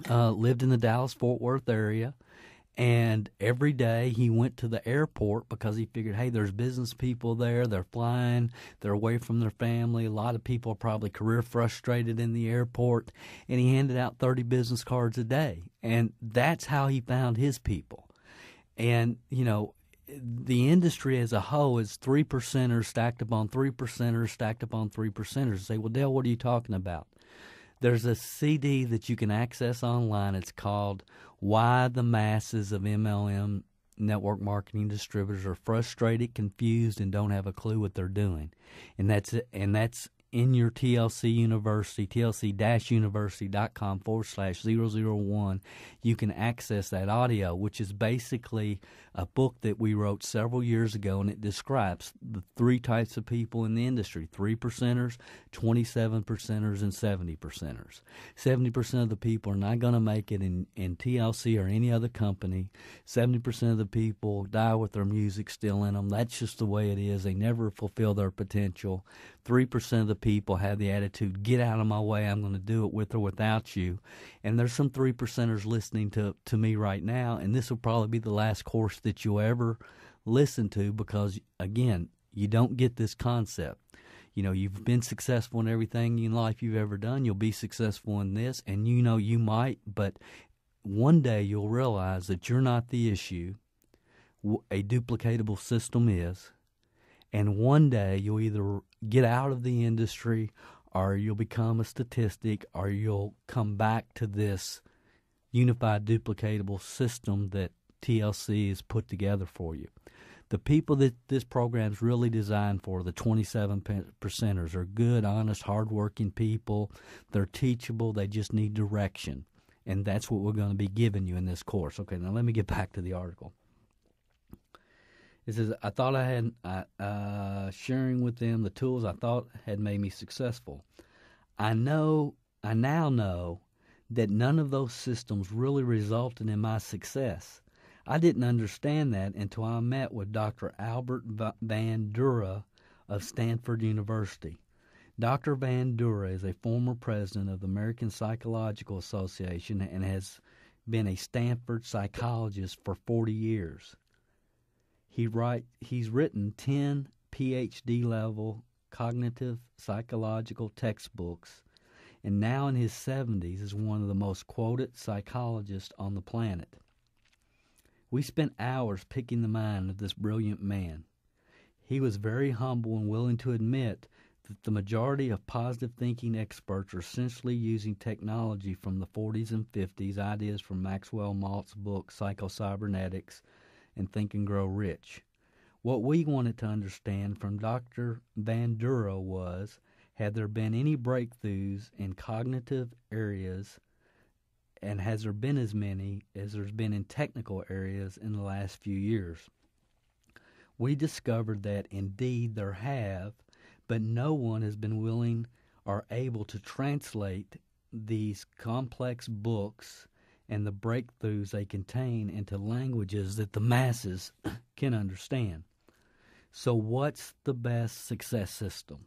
lived in the Dallas-Fort Worth area. And every day he went to the airport because he figured, hey, there's business people there. They're flying. They're away from their family. A lot of people are probably career frustrated in the airport. And he handed out 30 business cards a day. And that's how he found his people. And, you know, the industry as a whole is 3%ers stacked upon 3%ers stacked upon 3%ers. You say, well, Dale, what are you talking about? There's a CD that you can access online. It's called Why the Masses of MLM Network Marketing Distributors Are Frustrated, Confused, and Don't Have a Clue What They're Doing. And that's in your TLC University, tlc-university.com/001. You can access that audio, which is basically a book that we wrote several years ago, and it describes the three types of people in the industry: 3%ers, 27%ers, and 70%ers. 70% of the people are not going to make it in TLC or any other company. 70% of the people die with their music still in them. That's just the way it is. They never fulfill their potential. 3% of the people have the attitude, get out of my way, I'm going to do it with or without you. And there's some 3%ers listening to me right now, and this will probably be the last course that you'll ever listen to because, again, you don't get this concept. You know, you've been successful in everything in life you've ever done. You'll be successful in this, and you know you might, but one day you'll realize that you're not the issue. A duplicatable system is. And one day you'll either get out of the industry or you'll become a statistic or you'll come back to this unified duplicatable system that TLC has put together for you. The people that this program's really designed for, the 27%ers, are good, honest, hardworking people. They're teachable. They just need direction. And that's what we're going to be giving you in this course. Okay, now let me get back to the article. It says, I thought I had sharing with them the tools I thought had made me successful. I now know that none of those systems really resulted in my success. I didn't understand that until I met with Dr. Albert Van Dura of Stanford University. Dr. Van Dura is a former president of the American Psychological Association and has been a Stanford psychologist for 40 years. He's written 10 PhD-level cognitive psychological textbooks, and now in his 70s is one of the most quoted psychologists on the planet. We spent hours picking the mind of this brilliant man. He was very humble and willing to admit that the majority of positive thinking experts are essentially using technology from the 40s and 50s, ideas from Maxwell Maltz's book, Psycho-Cybernetics, and Think and Grow Rich. What we wanted to understand from Dr. Van Dura was, had there been any breakthroughs in cognitive areas, and has there been as many as there's been in technical areas in the last few years? We discovered that indeed there have, but no one has been willing or able to translate these complex books and the breakthroughs they contain into languages that the masses can understand. So what's the best success system?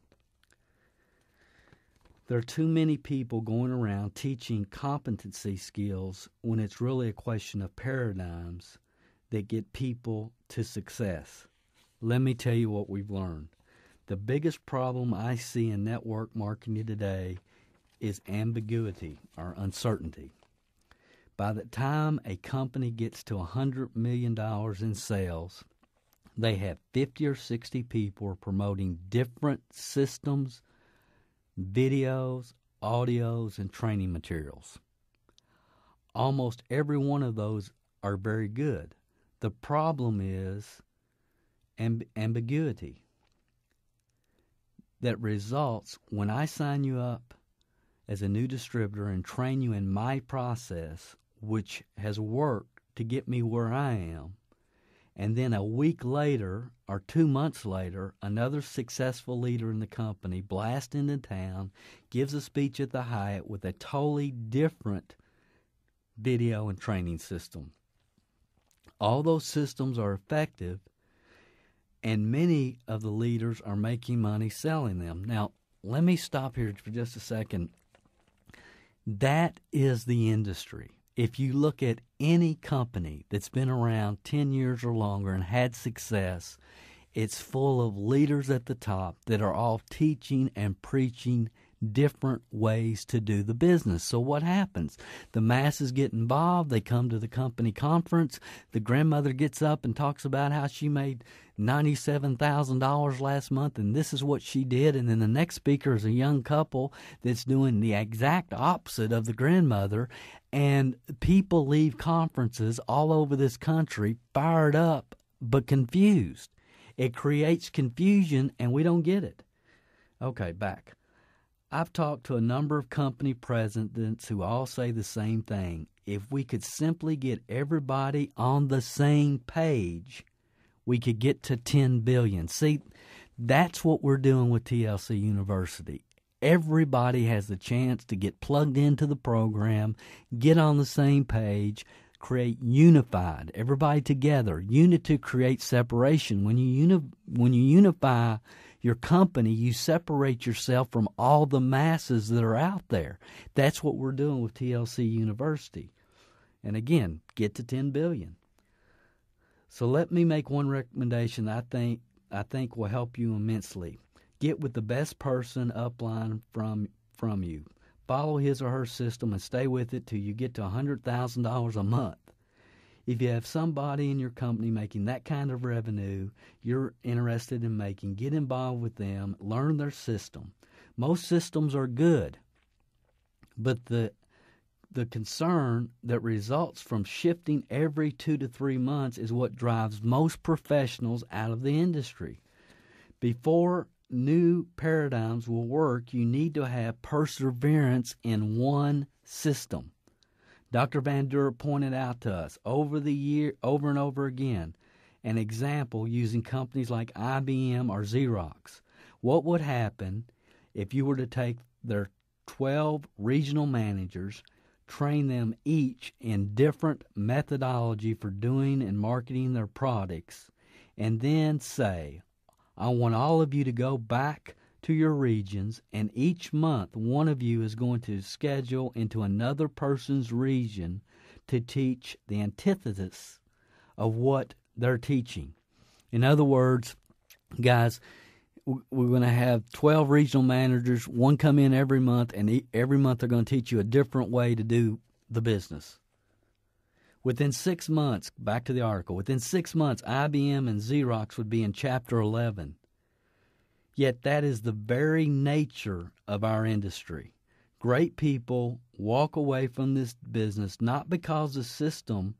There are too many people going around teaching competency skills when it's really a question of paradigms that get people to success. Let me tell you what we've learned. The biggest problem I see in network marketing today is ambiguity or uncertainty. By the time a company gets to $100 million in sales, they have 50 or 60 people promoting different systems, videos, audios, and training materials. Almost every one of those are very good. The problem is ambiguity that results when I sign you up as a new distributor and train you in my process, which has worked to get me where I am, and then a week later or 2 months later, another successful leader in the company blasts into town, gives a speech at the Hyatt with a totally different video and training system. All those systems are effective, and many of the leaders are making money selling them. Now, let me stop here for just a second. That is the industry. If you look at any company that's been around 10 years or longer and had success, it's full of leaders at the top that are all teaching and preaching different ways to do the business. So what happens? The masses get involved. They come to the company conference. The grandmother gets up and talks about how she made $97,000 last month, and this is what she did. And then the next speaker is a young couple that's doing the exact opposite of the grandmother. And people leave conferences all over this country fired up but confused. It creates confusion, and we don't get it. Okay, back. I've talked to a number of company presidents who all say the same thing. If we could simply get everybody on the same page, we could get to 10 billion. See, that's what we're doing with TLC University. Everybody has the chance to get plugged into the program, get on the same page, create unified, everybody together. Unity creates separation. When you unify your company, you separate yourself from all the masses that are out there. That's what we're doing with TLC University. And again, get to 10 billion. So let me make one recommendation that I think will help you immensely. Get with the best person upline from you. Follow his or her system and stay with it till you get to $100,000 a month. If you have somebody in your company making that kind of revenue you're interested in making, get involved with them, learn their system. Most systems are good, but the concern that results from shifting every 2 to 3 months is what drives most professionals out of the industry. Before new paradigms will work, you need to have perseverance in one system. Dr. Van Der pointed out to us over and over again, an example using companies like IBM or Xerox. What would happen if you were to take their 12 regional managers, train them each in different methodology for doing and marketing their products, and then say, I want all of you to go back to your regions, and each month one of you is going to schedule into another person's region to teach the antithesis of what they're teaching. In other words, guys, we're going to have 12 regional managers, one come in every month, and every month they're going to teach you a different way to do the business. Within 6 months, back to the article, within 6 months, IBM and Xerox would be in Chapter 11. Yet that is the very nature of our industry. Great people walk away from this business not because the system